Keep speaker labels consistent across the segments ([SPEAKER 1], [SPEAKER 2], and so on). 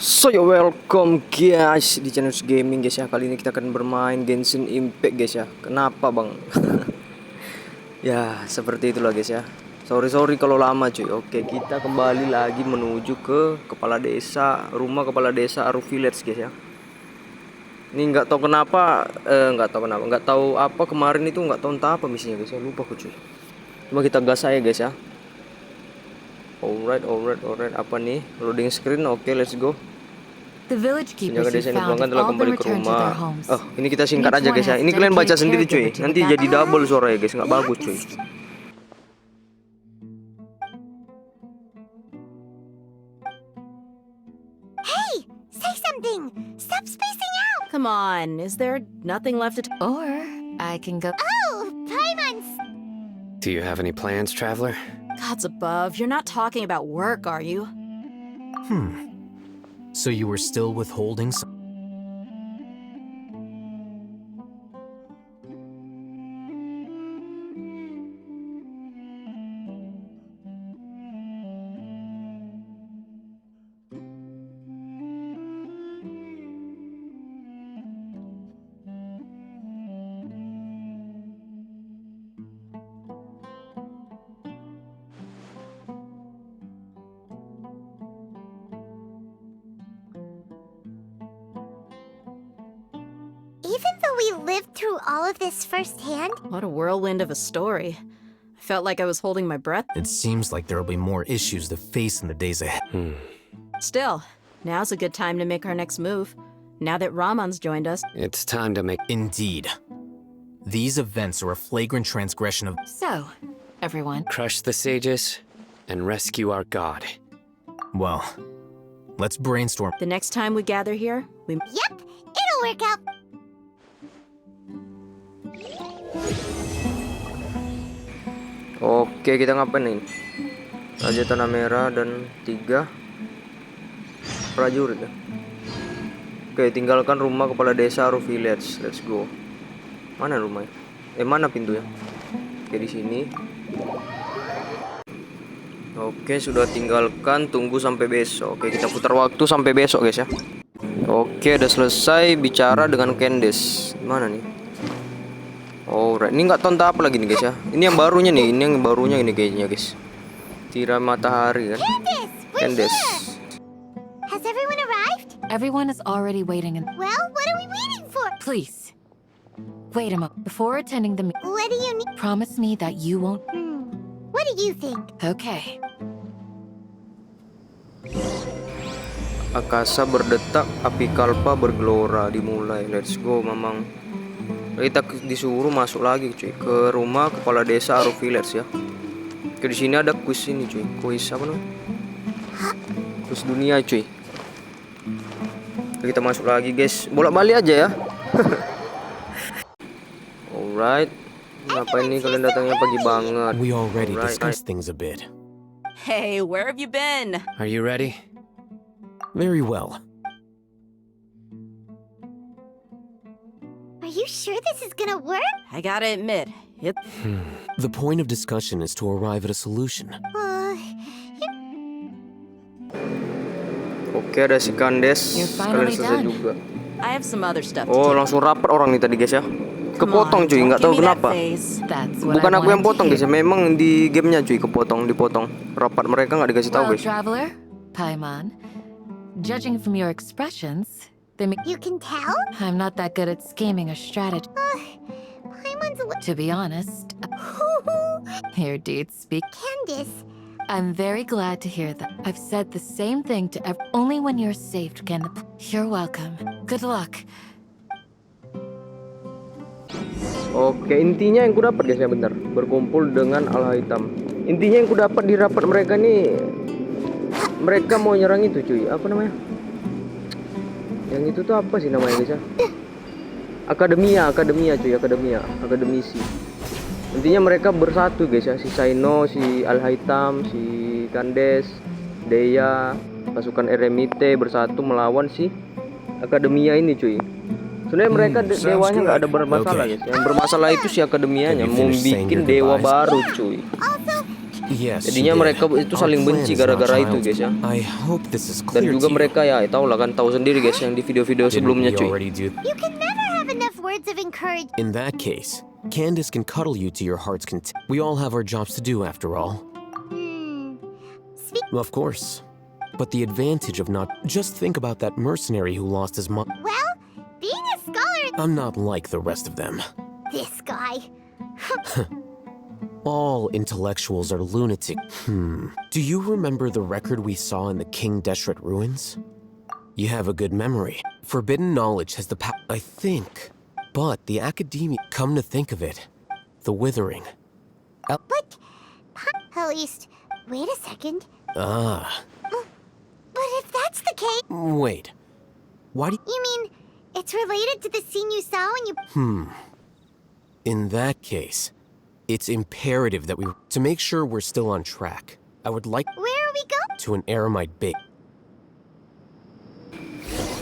[SPEAKER 1] So yo, welcome guys di channel YUDIS Gaming guys ya. Kali ini kita akan bermain Genshin Impact guys ya. Kenapa bang? Ya seperti itulah guys ya. Sorry kalau lama cuy. Oke, kita kembali lagi menuju ke kepala desa, rumah kepala desa Ngaruh Village guys ya. Ini nggak tahu kenapa, nggak tahu apa kemarin itu, nggak tahu entah apa misinya guys ya. Lupa aku cuy. Cuma kita gas aja guys ya. Alright. Apa nih? Loading screen. Oke, let's go. Penjaga desa ini pelanggan telah kembali ke rumah. Oh, ini kita singkat aja guys ya. Ini kalian baca sendiri cuy. Nanti jadi double suara ya guys, nggak bagus cuy.
[SPEAKER 2] Hey, say something. Stop spacing out.
[SPEAKER 3] Come on, is there nothing left to
[SPEAKER 4] Or I can go.
[SPEAKER 2] Oh, payments.
[SPEAKER 5] Do you have any plans, traveler?
[SPEAKER 3] Gods above, you're not talking about work, are you?
[SPEAKER 6] So you were still withholding some?
[SPEAKER 2] Even though we lived through all of this firsthand,
[SPEAKER 3] What a whirlwind of a story. I felt like I was holding my breath.
[SPEAKER 6] It seems like there'll be more issues to face in the days ahead.
[SPEAKER 3] Still, now's a good time to make our next move. Now that Ramon's joined us.
[SPEAKER 5] It's time to make...
[SPEAKER 6] Indeed. These events are a flagrant transgression of...
[SPEAKER 4] So, everyone.
[SPEAKER 5] Crush the sages and rescue our god.
[SPEAKER 6] Well, let's brainstorm.
[SPEAKER 3] The next time we gather here, we...
[SPEAKER 2] yep, it'll work out.
[SPEAKER 1] Oke, kita ngapain nih? Raja Tanah Merah dan 3 prajurit ya. Oke, tinggalkan rumah kepala desa Ngaruh Village. Let's go. Mana rumahnya? Mana pintunya? Oke, di sini. Oke, sudah tinggalkan, tunggu sampai besok. Oke, kita putar waktu sampai besok guys ya. Oke, udah selesai bicara dengan Candace. Mana nih? Alright, ini nggak tahu entah apa lagi nih guys ya. Ini yang barunya nih, ini kayaknya guys. Tirai matahari kan.
[SPEAKER 2] Candace, has everyone arrived?
[SPEAKER 4] Everyone is already waiting and
[SPEAKER 2] Well, what are we waiting for?
[SPEAKER 4] please. Wait a moment. Before attending the meeting,
[SPEAKER 2] What do you need?
[SPEAKER 4] promise me that you won't.
[SPEAKER 2] What do you think?
[SPEAKER 4] Okay.
[SPEAKER 1] Akasa berdetak, api kalpa bergelora. Dimulai. Let's go, Mamang. Kita disuruh masuk lagi cuy ke rumah kepala desa Ngaruh Village ya. Ke di sini ada kuis ini cuy. Kuis apa namanya? Kuis dunia cuy. Kita masuk lagi guys. Bolak-balik aja ya. Alright. Ngapain nih kalian datangnya pagi banget?
[SPEAKER 6] We already
[SPEAKER 1] Alright.
[SPEAKER 6] discussed things a bit.
[SPEAKER 3] Hey, where have you been?
[SPEAKER 5] Are you ready?
[SPEAKER 6] Very well.
[SPEAKER 2] Are you sure this is gonna work?
[SPEAKER 3] I gotta admit, it...
[SPEAKER 6] The point of discussion is to arrive at a solution.
[SPEAKER 1] Oke, ada si Candace.
[SPEAKER 4] You're
[SPEAKER 1] Kalian
[SPEAKER 4] finally
[SPEAKER 1] selesai
[SPEAKER 4] done.
[SPEAKER 1] juga.
[SPEAKER 3] I have some other stuff to
[SPEAKER 1] Oh,
[SPEAKER 3] do.
[SPEAKER 1] langsung rapat orang nih tadi guys ya.
[SPEAKER 3] Come
[SPEAKER 1] Kepotong
[SPEAKER 3] on,
[SPEAKER 1] cuy,
[SPEAKER 3] don't
[SPEAKER 1] nggak
[SPEAKER 3] give
[SPEAKER 1] tahu
[SPEAKER 3] me that
[SPEAKER 1] kenapa.
[SPEAKER 3] face.
[SPEAKER 4] That's what
[SPEAKER 1] Bukan
[SPEAKER 4] I
[SPEAKER 1] aku yang
[SPEAKER 4] wanted
[SPEAKER 1] potong
[SPEAKER 4] to
[SPEAKER 1] guys ya,
[SPEAKER 4] hear.
[SPEAKER 1] memang di gamenya cuy dipotong. Rapat mereka nggak dikasih tahu
[SPEAKER 4] Well,
[SPEAKER 1] guys.
[SPEAKER 4] traveler, Paimon, judging from your expressions, they make...
[SPEAKER 2] You can tell?
[SPEAKER 4] I'm not that good at scheming or strategy.
[SPEAKER 2] Paimon's a
[SPEAKER 4] To be honest, here dudes speak.
[SPEAKER 2] Candace,
[SPEAKER 4] I'm very glad to hear that. I've said the same thing to only when you're safe can the... You're welcome. Good luck.
[SPEAKER 1] Oke, intinya yang ku dapat guys ya, bentar. Berkumpul dengan Al Hitam. Intinya yang ku dapat di rapat mereka nih, mereka mau nyerang itu cuy. Apa namanya? Yang itu tuh apa sih namanya guys ya? Akademia cuy, akademisi. Intinya mereka bersatu guys ya, si Saino, si Al Hitam, si Candace, Deya, pasukan Eremite bersatu melawan si Akademia ini cuy. Sebenarnya mereka dewanya nggak ada bermasalah guys. Yang bermasalah itu si akademianya mau bikin dewa baru cuy.
[SPEAKER 6] Yes.
[SPEAKER 1] Jadinya
[SPEAKER 6] you did.
[SPEAKER 1] mereka itu
[SPEAKER 6] Our
[SPEAKER 1] saling
[SPEAKER 6] plan
[SPEAKER 1] benci
[SPEAKER 6] is not
[SPEAKER 1] gara-gara itu
[SPEAKER 6] childish.
[SPEAKER 1] guys ya.
[SPEAKER 6] I hope this is
[SPEAKER 1] Dan
[SPEAKER 6] clear
[SPEAKER 1] juga
[SPEAKER 6] to you.
[SPEAKER 1] mereka ya tahu lah kan, tahu sendiri guys yang di video-video
[SPEAKER 6] Didn't
[SPEAKER 1] sebelumnya
[SPEAKER 6] we
[SPEAKER 1] cuy.
[SPEAKER 6] already do?
[SPEAKER 2] You can never have enough words of encouragement.
[SPEAKER 6] In that case, Candace can cuddle you to your heart's content. We all have our jobs to do after all. Of course. But the advantage of not... Just think about that mercenary who lost his mom.
[SPEAKER 2] Well, being a scholar,
[SPEAKER 6] I'm not like the rest of them.
[SPEAKER 2] this guy.
[SPEAKER 6] All intellectuals are lunatic. Do you remember the record we saw in the King Deshret ruins? You have a good memory. Forbidden knowledge has the power, I think. But the academia, come to think of it, the withering.
[SPEAKER 2] But, at least, wait a second.
[SPEAKER 6] Ah,
[SPEAKER 2] But if that's the case,
[SPEAKER 6] wait. Why do
[SPEAKER 2] you mean it's related to the scene you saw when you...
[SPEAKER 6] In that case, it's imperative that to make sure we're still on track, I would like
[SPEAKER 2] Where are we going?
[SPEAKER 6] to an Aramite base.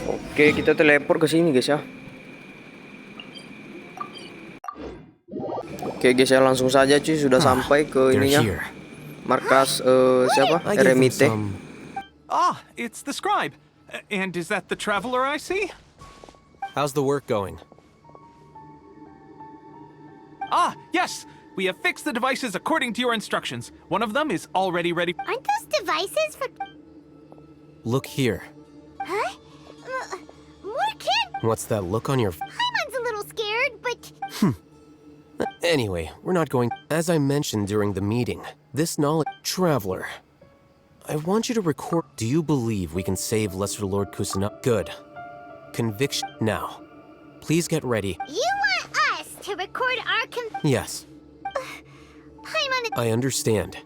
[SPEAKER 1] Oke, kita teleport ke sini guys ya. Oke guys ya, langsung saja cuy sudah sampai ke
[SPEAKER 6] They're
[SPEAKER 1] ininya.
[SPEAKER 6] here.
[SPEAKER 1] Markas siapa?
[SPEAKER 6] I gave them
[SPEAKER 1] Eremite.
[SPEAKER 6] some...
[SPEAKER 7] Ah, it's the scribe. And is that the traveler I see?
[SPEAKER 6] How's the work going?
[SPEAKER 7] Ah, yes! We have fixed the devices according to your instructions. One of them is already ready.
[SPEAKER 2] Aren't those devices for...
[SPEAKER 6] Look here.
[SPEAKER 2] Huh? More kid?
[SPEAKER 6] What's that look on your...
[SPEAKER 2] Paimon's a little scared, but...
[SPEAKER 6] Anyway, we're not going... As I mentioned during the meeting, this knowledge... Traveler, I want you to record... Do you believe we can save Lesser Lord Kusana? Good. Conviction... Now, please get ready.
[SPEAKER 2] You want us to record our
[SPEAKER 6] Yes,
[SPEAKER 2] Paimon...
[SPEAKER 6] I understand.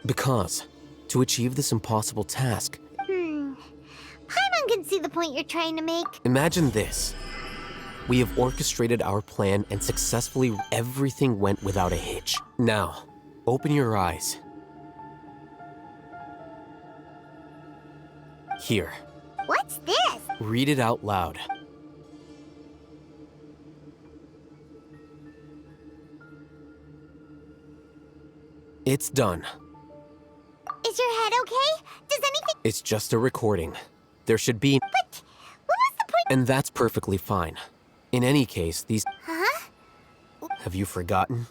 [SPEAKER 6] Because, to achieve this impossible task,
[SPEAKER 2] Paimon can see the point you're trying to make.
[SPEAKER 6] imagine this. We have orchestrated our plan and successfully everything went without a hitch. Now, open your eyes. Here,
[SPEAKER 2] What's this?
[SPEAKER 6] read it out loud. It's done.
[SPEAKER 2] Is your head okay? Does anything...
[SPEAKER 6] It's just a recording. There should be...
[SPEAKER 2] But what was the point...
[SPEAKER 6] And that's perfectly fine. In any case, these...
[SPEAKER 2] Huh?
[SPEAKER 6] Have you forgotten?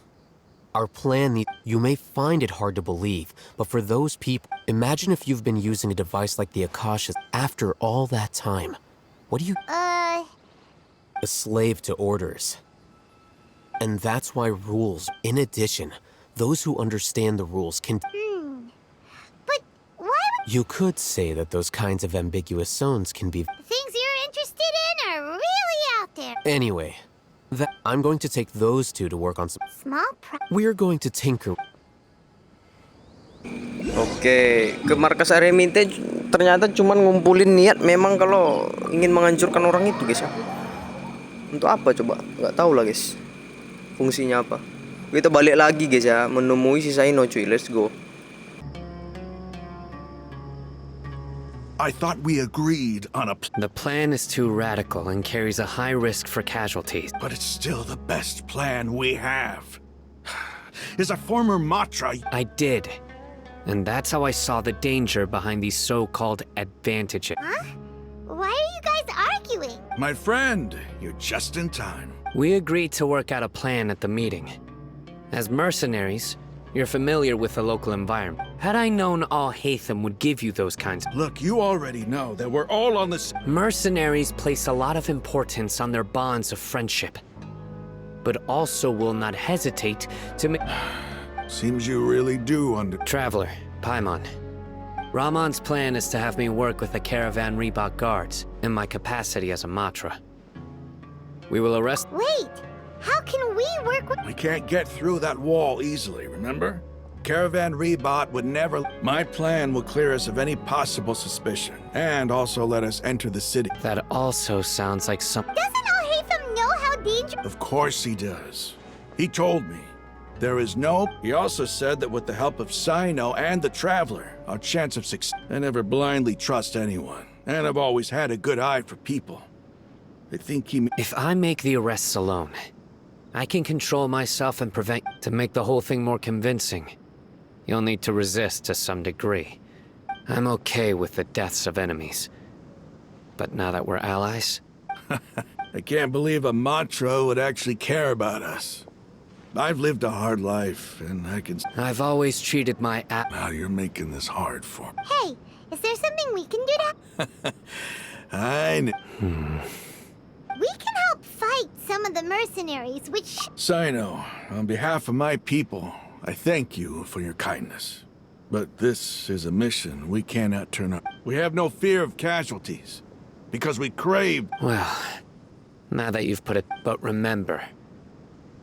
[SPEAKER 6] Our plan, you may find it hard to believe, but for those people, imagine if you've been using a device like the Akashas after all that time. What do you... A slave to orders. And that's why rules, in addition, those who understand the rules can...
[SPEAKER 2] But why would...
[SPEAKER 6] You could say that those kinds of ambiguous zones can be...
[SPEAKER 2] Things you're interested in are really out there.
[SPEAKER 6] Anyway, I'm going to take those two to work on some...
[SPEAKER 2] Small
[SPEAKER 6] We're going to tinker...
[SPEAKER 1] Oke, ke markas Eremite ternyata cuman ngumpulin niat memang kalau ingin menghancurkan orang itu guys ya. Untuk apa coba? Nggak tahu lah guys. Fungsinya apa? Kita balik lagi guys ya, menemui si Saino cuy. Let's go.
[SPEAKER 8] I thought we agreed on a
[SPEAKER 5] The plan is too radical and carries a high risk for casualties.
[SPEAKER 8] but it's still the best plan we have. Is a former Matra...
[SPEAKER 5] I did. And that's how I saw the danger behind these so-called advantages.
[SPEAKER 2] Huh? Why are you guys arguing?
[SPEAKER 8] My friend, you're just in time.
[SPEAKER 5] We agreed to work out a plan at the meeting. As mercenaries, you're familiar with the local environment. Had I known all Hatham would give you those kinds...
[SPEAKER 8] Look, you already know that we're all on the
[SPEAKER 5] Mercenaries place a lot of importance on their bonds of friendship, but also will not hesitate to make...
[SPEAKER 8] Seems you really do
[SPEAKER 5] Traveler, Paimon. Ramon's plan is to have me work with the Caravan Reebok guards in my capacity as a Matra. We will arrest...
[SPEAKER 2] Wait, how can we work with...
[SPEAKER 8] We can't get through that wall easily, remember? Caravan Rebot would never... My plan will clear us of any possible suspicion, and also let us enter the city.
[SPEAKER 5] That also sounds like some...
[SPEAKER 2] Doesn't Al-Haytham know how dangerous...
[SPEAKER 8] Of course he does. He told me. There is no... He also said that with the help of Sino and the Traveler, our chance of success... I never blindly trust anyone, and I've always had a good eye for people. I think he...
[SPEAKER 5] If I make the arrests alone, I can control myself and prevent... To make the whole thing more convincing, You'll need to resist to some degree. I'm okay with the deaths of enemies. But now that we're allies...
[SPEAKER 8] I can't believe a Matra would actually care about us. I've lived a hard life, and I can...
[SPEAKER 5] I've always treated my
[SPEAKER 8] Now you're making this hard for me.
[SPEAKER 2] Hey, is there something we can do to...
[SPEAKER 8] I know.
[SPEAKER 2] We can help fight some of the mercenaries, which...
[SPEAKER 8] Sino, on behalf of my people, I thank you for your kindness. But this is a mission we cannot turn on. We have no fear of casualties, because we crave...
[SPEAKER 5] Well, now that you've put it... But remember,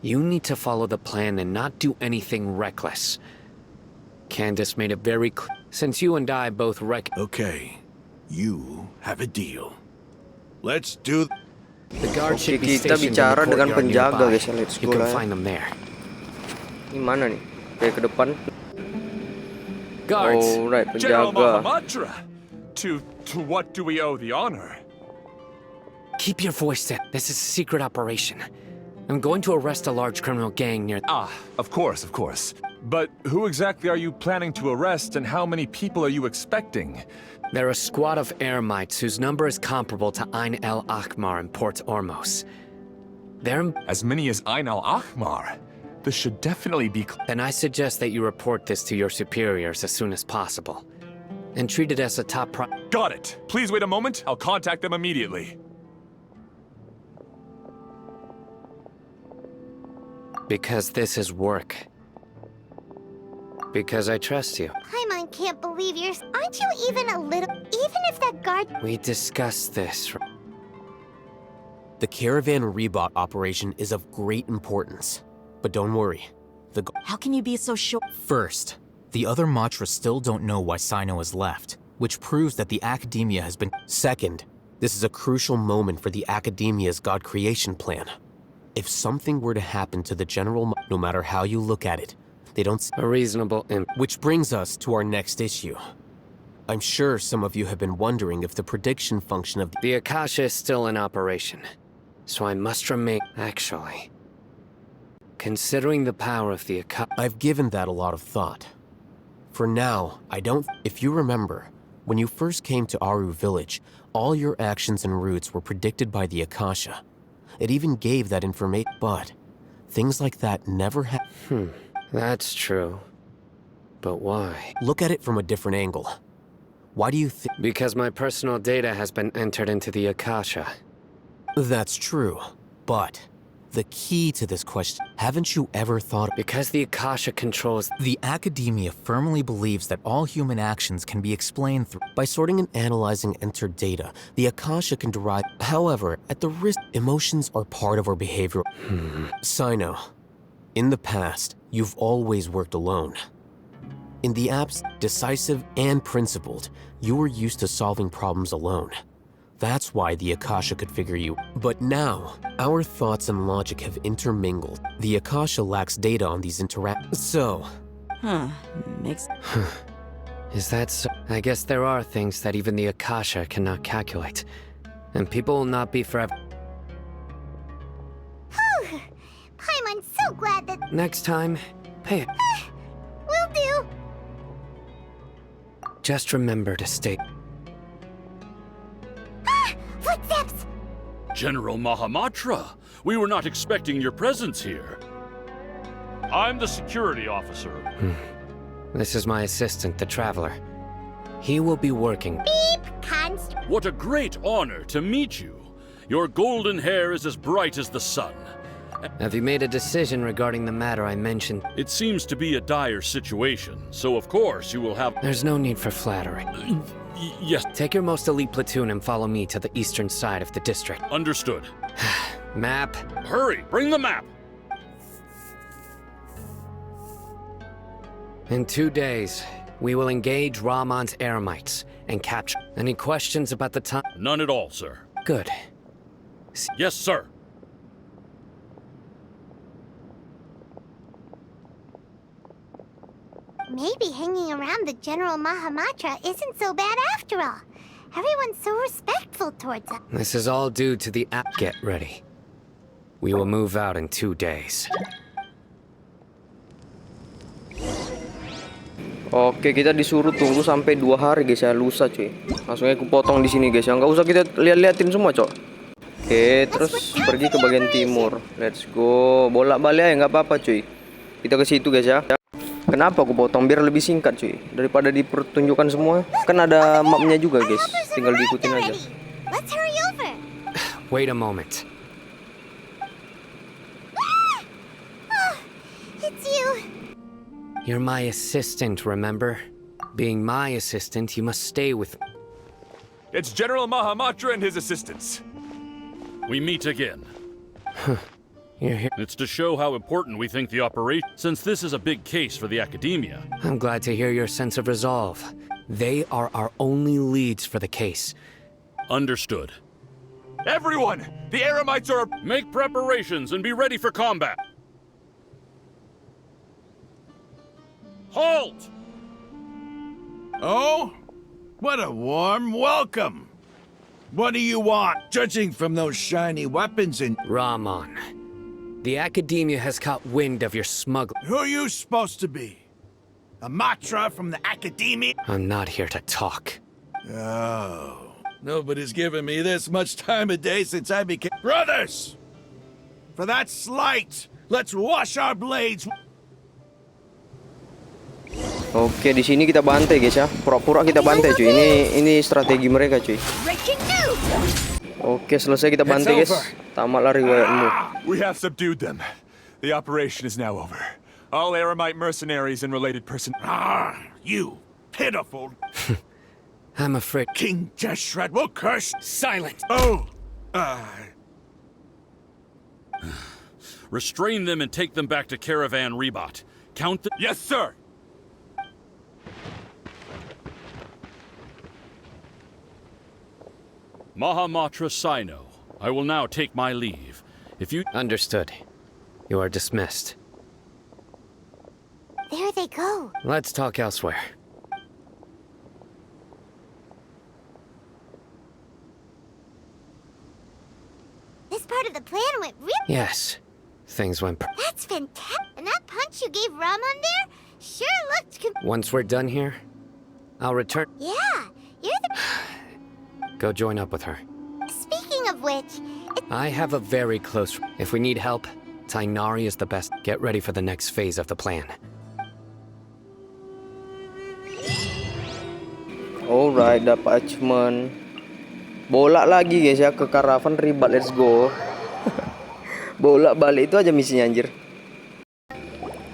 [SPEAKER 5] you need to follow the plan and not do anything reckless. Candace made it very clear. Since you and I both
[SPEAKER 8] Okay, you have a deal. Let's do...
[SPEAKER 5] The guard
[SPEAKER 1] Oke,
[SPEAKER 5] should be
[SPEAKER 1] kita
[SPEAKER 5] stationed
[SPEAKER 1] bicara
[SPEAKER 5] in the
[SPEAKER 1] dengan
[SPEAKER 5] courtyard
[SPEAKER 1] penjaga,
[SPEAKER 5] nearby.
[SPEAKER 1] guys, ya. Let's
[SPEAKER 5] You
[SPEAKER 1] go
[SPEAKER 5] can
[SPEAKER 1] lah ya.
[SPEAKER 5] find them there.
[SPEAKER 1] Ini mana nih? Kayak ke depan.
[SPEAKER 5] Guards!
[SPEAKER 1] Alright,
[SPEAKER 9] General
[SPEAKER 1] penjaga.
[SPEAKER 9] Mahamudra! To what do we owe the honor?
[SPEAKER 5] Keep your voice down. This is a secret operation. I'm going to arrest a large criminal gang near...
[SPEAKER 9] Ah, of course, of course. But who exactly are you planning to arrest, and how many people are you expecting?
[SPEAKER 5] They're a squad of Eremites whose number is comparable to Ain el Akmar in Port Ormos. They're...
[SPEAKER 9] As many as Ain al-Ahmar? This should definitely be...
[SPEAKER 5] Then I suggest that you report this to your superiors as soon as possible. And treat it as a top
[SPEAKER 9] Got it! Please wait a moment, I'll contact them immediately.
[SPEAKER 5] Because this is work. Because I trust you.
[SPEAKER 2] Paimon can't believe you're... Aren't you even a little... Even if that guard...
[SPEAKER 5] We discussed this.
[SPEAKER 6] The caravan rebot operation is of great importance. But don't worry.
[SPEAKER 3] How can you be so sure?
[SPEAKER 10] First, the other Matra still don't know why Sino has left, which proves that the Academia has been...
[SPEAKER 6] Second, this is a crucial moment for the Academia's God creation plan. If something were to happen to the General, no matter how you look at it, they don't...
[SPEAKER 5] A reasonable
[SPEAKER 6] Which brings us to our next issue. I'm sure some of you have been wondering if the prediction function of
[SPEAKER 5] The Akasha is still in operation. So I must remain... Actually... Considering the power of the Akasha...
[SPEAKER 6] I've given that a lot of thought. For now, I don't... If you remember, when you first came to Aru Village, all your actions and routes were predicted by the Akasha. It even gave that information, but things like that never happen.
[SPEAKER 5] That's true. But why?
[SPEAKER 6] Look at it from a different angle. Why do you think...
[SPEAKER 5] Because my personal data has been entered into the Akasha.
[SPEAKER 6] That's true, but the key to this question, haven't you ever thought...
[SPEAKER 5] Because the Akasha controls...
[SPEAKER 10] The Academia firmly believes that all human actions can be explained through...
[SPEAKER 6] By sorting and analyzing entered data, the Akasha can derive... However, at the risk... Emotions are part of our behavior. Sino, in the past, you've always worked alone. In the decisive and principled, you were used to solving problems alone. That's why the Akasha could figure you. But now, our thoughts and logic have intermingled. The Akasha lacks data on these interactions. So...
[SPEAKER 3] Makes...
[SPEAKER 5] Is that so? I guess there are things that even the Akasha cannot calculate. And people will not be forever...
[SPEAKER 2] Whew! Paimon's so glad that...
[SPEAKER 5] Next time, pay it.
[SPEAKER 2] Will do!
[SPEAKER 5] Just remember to stay...
[SPEAKER 2] Footsteps!
[SPEAKER 11] General Mahamatra, we were not expecting your presence here. I'm the security officer.
[SPEAKER 5] This is my assistant, the Traveler. He will be working...
[SPEAKER 2] Beep! Const...
[SPEAKER 11] What a great honor to meet you. Your golden hair is as bright as the sun.
[SPEAKER 5] Have you made a decision regarding the matter I mentioned?
[SPEAKER 11] It seems to be a dire situation, so of course you will have...
[SPEAKER 5] There's no need for flattery.
[SPEAKER 11] Yes,
[SPEAKER 5] Take your most elite platoon and follow me to the eastern side of the district.
[SPEAKER 11] understood.
[SPEAKER 5] Map.
[SPEAKER 11] Hurry, bring the map!
[SPEAKER 5] In 2 days, we will engage Rahman's Eremites and capture... Any questions about the time?
[SPEAKER 11] None at all, sir.
[SPEAKER 5] Good.
[SPEAKER 11] Yes, sir.
[SPEAKER 2] Maybe hanging around the General Mahamatra isn't so bad after all. Everyone's so respectful towards us.
[SPEAKER 5] This is all due to the app. Get ready. We will move out in 2 days.
[SPEAKER 1] Oke, kita disuruh tunggu sampai 2 hari guys ya, lusa cuy. Langsung aku potong di sini guys ya, nggak usah kita lihat-liatin semua cok. Oke, terus pergi ke bagian timur. Let's go, bolak-balik aja nggak apa-apa cuy. Kita ke situ guys ya. Kenapa aku potong biar lebih singkat cuy, daripada dipertunjukkan semua. Kan ada mapnya juga guys, tinggal diikutin aja.
[SPEAKER 2] Let's hurry over.
[SPEAKER 5] Wait a moment.
[SPEAKER 2] It's you.
[SPEAKER 5] You're my assistant, remember? Being my assistant, you must stay with me.
[SPEAKER 9] It's General Mahamatra and his assistants.
[SPEAKER 11] We meet again.
[SPEAKER 5] You're here.
[SPEAKER 11] It's to show how important we think the operation, since this is a big case for the academia.
[SPEAKER 5] I'm glad to hear your sense of resolve. They are our only leads for the case.
[SPEAKER 11] Understood.
[SPEAKER 9] Everyone! The Eremites are...
[SPEAKER 11] Make preparations and be ready for combat. Halt!
[SPEAKER 8] Oh? What a warm welcome! What do you want? Judging from those shiny weapons and...
[SPEAKER 5] Rahman, the academia has caught wind of your smuggling.
[SPEAKER 8] Who are you supposed to be? A Matra from the Academia?
[SPEAKER 5] I'm not here to talk.
[SPEAKER 8] Oh. Nobody's given me this much time of day since I became... Brothers! For that slight, let's wash our blades...
[SPEAKER 1] Oke, di sini kita bantai guys ya. Pura-pura kita bantai cuy. Ini strategi mereka cuy. Oke, selesai kita bantai guys. Tamatlah riwayatmu.
[SPEAKER 9] We have subdued them. The operation is now over. All Eremite mercenaries and related person...
[SPEAKER 8] you pitiful...
[SPEAKER 5] I'm afraid...
[SPEAKER 8] King Jeshred will curse...
[SPEAKER 5] Silent!
[SPEAKER 8] Oh!
[SPEAKER 11] Restrain them and take them back to Caravan Rebot. Count them...
[SPEAKER 9] Yes, sir!
[SPEAKER 11] Mahamatra Sino, I will now take my leave. If you...
[SPEAKER 5] Understood. You are dismissed.
[SPEAKER 2] There they go.
[SPEAKER 5] Let's talk elsewhere.
[SPEAKER 2] This part of the plan went really...
[SPEAKER 5] Yes. Things went...
[SPEAKER 2] That's fantastic. And that punch you gave Ramon there sure looked...
[SPEAKER 5] Once we're done here, I'll return...
[SPEAKER 2] Yeah, you're the...
[SPEAKER 5] Go join up with her.
[SPEAKER 2] Speaking of which...
[SPEAKER 5] I have a very close... If we need help, Tainari is the best. Get ready for the next phase of the plan.
[SPEAKER 1] Alright, dapat achievement. Bolak lagi guys ya ke Caravan Rebot, let's go. Bolak balik itu aja misinya anjir.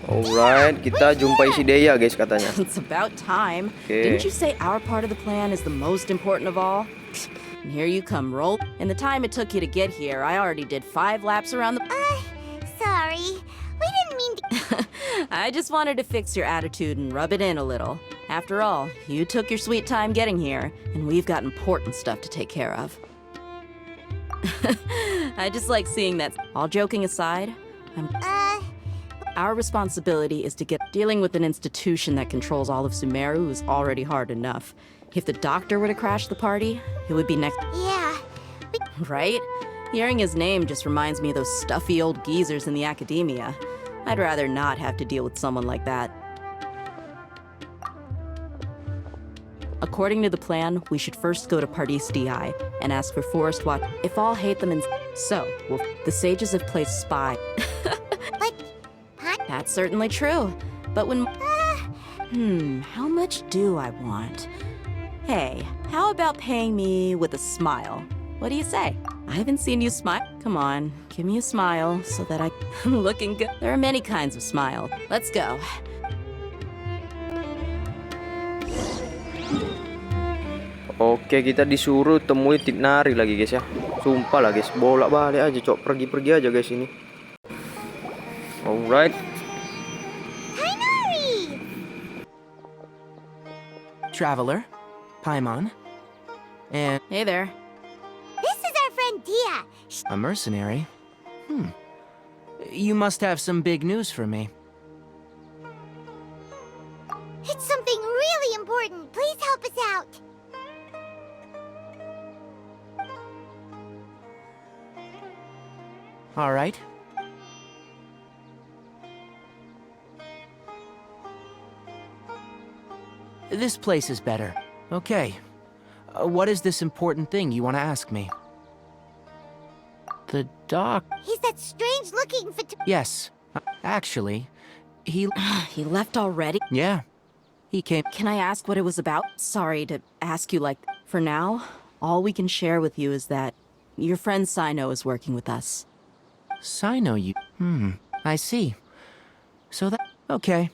[SPEAKER 1] Alright, kita jumpai si Deya guys katanya.
[SPEAKER 3] It's about time.
[SPEAKER 1] Okay.
[SPEAKER 3] Didn't you say our part of the plan is the most important of all? And here you come, roll. In the time it took you to get here, I already did 5 laps around the...
[SPEAKER 2] sorry. We didn't mean to...
[SPEAKER 3] I just wanted to fix your attitude and rub it in a little. After all, you took your sweet time getting here, and we've got important stuff to take care of. I just like seeing that. All joking aside, our responsibility is to get... Dealing with an institution that controls all of Sumeru is already hard enough. If the doctor were to crash the party, it would be next...
[SPEAKER 2] Yeah.
[SPEAKER 3] Right? Hearing his name just reminds me of those stuffy old geezers in the academia. I'd rather not have to deal with someone like that. According to the plan, we should first go to Pardis DI and ask for Forest Watch. If all hate them and... So, well, the sages have placed spy... That's certainly true. But when... how much do I want? Hey, how about paying me with a smile? What do you say? I haven't seen you smile. Come on, give me a smile so that I'm looking good. There are many kinds of smile. Let's go.
[SPEAKER 1] Oke, kita disuruh temui Tidnari lagi guys ya. Sumpah lah guys, bolak-balik aja cok, pergi-pergi aja guys ini. Alright.
[SPEAKER 12] Traveler, Paimon, and...
[SPEAKER 3] Hey there.
[SPEAKER 2] This is our friend Dia.
[SPEAKER 12] A mercenary? You must have some big news for me.
[SPEAKER 2] It's something really important. Please help us out.
[SPEAKER 12] All right. This place is better. Okay. What is this important thing you want to ask me? The doc...
[SPEAKER 2] He's that strange-looking
[SPEAKER 12] Yes. Actually, he...
[SPEAKER 3] He left already?
[SPEAKER 12] Yeah. He came...
[SPEAKER 3] Can I ask what it was about? Sorry to ask you like... For now, all we can share with you is that your friend Sino is working with us.
[SPEAKER 12] Sino, you... I see. So that... Okay.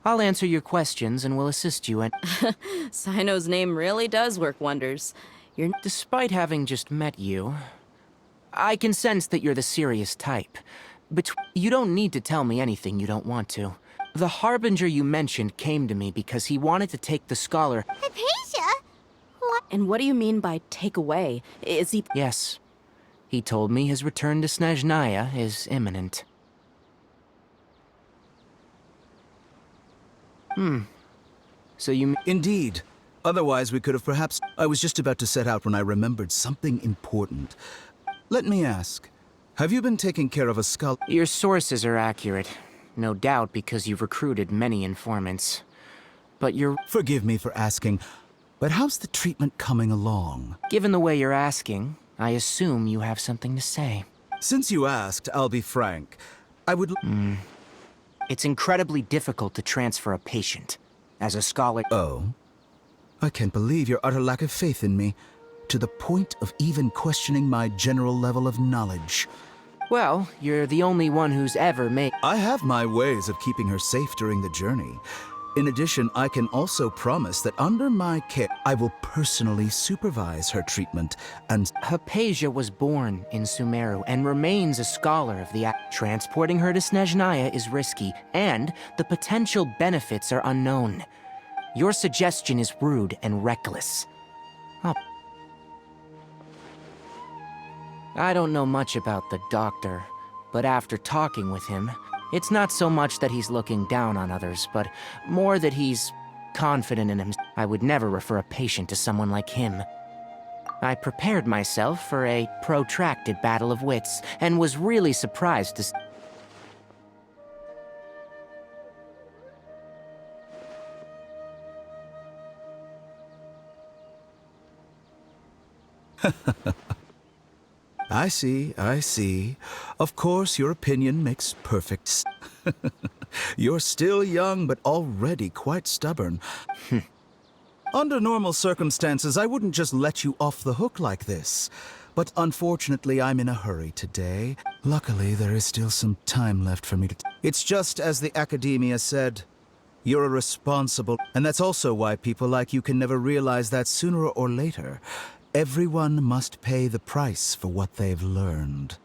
[SPEAKER 12] I'll answer your questions and will assist you and...
[SPEAKER 3] Sino's name really does work wonders. You're...
[SPEAKER 12] Despite having just met you, I can sense that you're the serious type. But you don't need to tell me anything you don't want to. The Harbinger you mentioned came to me because he wanted to take the scholar...
[SPEAKER 2] Hypatia? What?
[SPEAKER 3] And what do you mean by take away? Is he...
[SPEAKER 12] Yes. He told me his return to Snezhnaya is imminent. So you...
[SPEAKER 13] Indeed. Otherwise, we could have perhaps... I was just about to set out when I remembered something important. Let me ask, have you been taking care of a skull?
[SPEAKER 12] Your sources are accurate. No doubt because you've recruited many informants. But you're...
[SPEAKER 13] Forgive me for asking, but how's the treatment coming along?
[SPEAKER 12] Given the way you're asking, I assume you have something to say.
[SPEAKER 13] Since you asked, I'll be frank. I would...
[SPEAKER 12] It's incredibly difficult to transfer a patient. As a scholar...
[SPEAKER 13] Oh? I can't believe your utter lack of faith in me, to the point of even questioning my general level of knowledge.
[SPEAKER 12] Well, you're the only one who's ever made...
[SPEAKER 13] I have my ways of keeping her safe during the journey. In addition, I can also promise that under my care, I will personally supervise her treatment and...
[SPEAKER 12] Hypatia was born in Sumeru and remains a scholar of the... Transporting her to Snezhnaya is risky, and the potential benefits are unknown. Your suggestion is rude and reckless. I don't know much about the doctor, but after talking with him, it's not so much that he's looking down on others, but more that he's confident in himself. I would never refer a patient to someone like him. I prepared myself for a protracted battle of wits, and was really surprised to...
[SPEAKER 13] I see, I see. Of course, your opinion makes perfect sense. You're still young, but already quite stubborn. Under normal circumstances, I wouldn't just let you off the hook like this. But unfortunately, I'm in a hurry today. Luckily, there is still some time left for me to... It's just as the academia said. You're a responsible... And that's also why people like you can never realize that sooner or later, everyone must pay the price for what they've learned.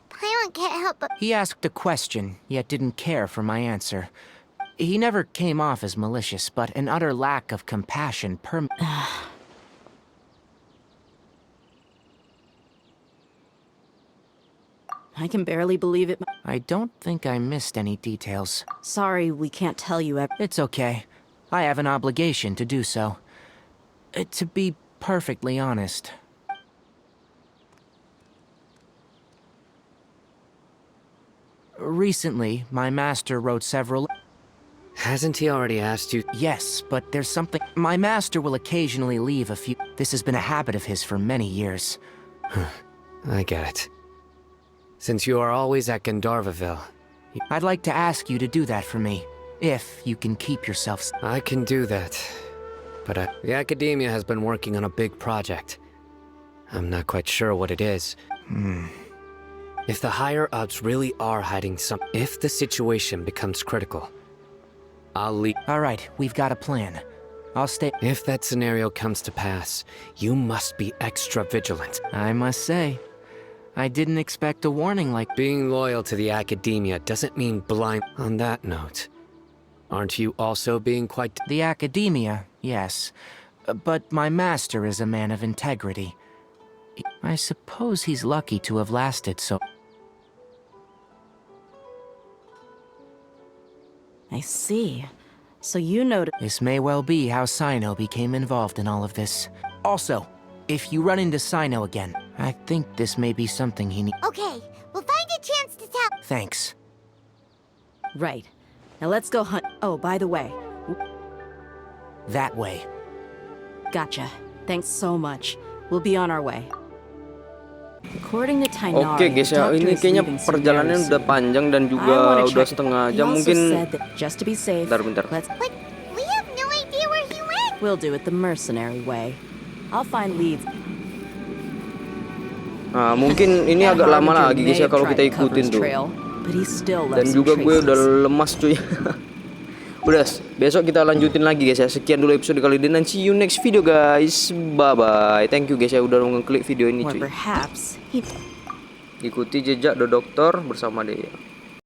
[SPEAKER 2] Paimon can't help but...
[SPEAKER 12] He asked a question, yet didn't care for my answer. He never came off as malicious, but an utter lack of compassion
[SPEAKER 3] I can barely believe it.
[SPEAKER 12] I don't think I missed any details.
[SPEAKER 3] Sorry, we can't tell you everything.
[SPEAKER 12] It's okay. I have an obligation to do so. To be perfectly honest. Recently, my master wrote several...
[SPEAKER 5] Hasn't he already asked you?
[SPEAKER 12] Yes, but there's something... My master will occasionally leave a few... This has been a habit of his for many years.
[SPEAKER 5] I get it. Since you are always at Gandharvaville...
[SPEAKER 12] I'd like to ask you to do that for me, if you can keep yourself...
[SPEAKER 5] I can do that, but the academia has been working on a big project. I'm not quite sure what it is. If the higher-ups really are hiding something... If the situation becomes critical, I'll leave...
[SPEAKER 12] Alright, we've got a plan. I'll stay...
[SPEAKER 5] If that scenario comes to pass, you must be extra vigilant.
[SPEAKER 12] I must say, I didn't expect a warning like...
[SPEAKER 5] Being loyal to the academia doesn't mean blind... On that note, aren't you also being quite...
[SPEAKER 12] The academia, yes. But my master is a man of integrity. I suppose he's lucky to have lasted so...
[SPEAKER 3] I see. So you noticed...
[SPEAKER 12] This may well be how Sino became involved in all of this. Also, If you run into Sino again, I think this may be something he needs.
[SPEAKER 2] Okay, we'll find a chance to tell.
[SPEAKER 12] Thanks.
[SPEAKER 3] Right. Now let's go hunt. Oh, by the way.
[SPEAKER 12] That way.
[SPEAKER 3] Gotcha. Thanks so much. We'll be on our way. According to Tainari,
[SPEAKER 1] Oke guys ya, ini kayaknya perjalanan udah panjang dan juga udah setengah jam mungkin.
[SPEAKER 3] Just to be safe.
[SPEAKER 1] Bentar.
[SPEAKER 2] But we have no idea where he went.
[SPEAKER 3] We'll do it the mercenary way. I'll find leads.
[SPEAKER 1] Nah, mungkin ini agak lama lagi guys ya kalau kita ikutin tuh. Dan juga gue udah lemas cuy. Udah, besok kita lanjutin lagi guys ya. Sekian dulu episode kali ini dan see you next video guys. Bye bye. Thank you guys ya udah ngeklik video ini cuy. Ikuti jejak The Doctor bersama dia.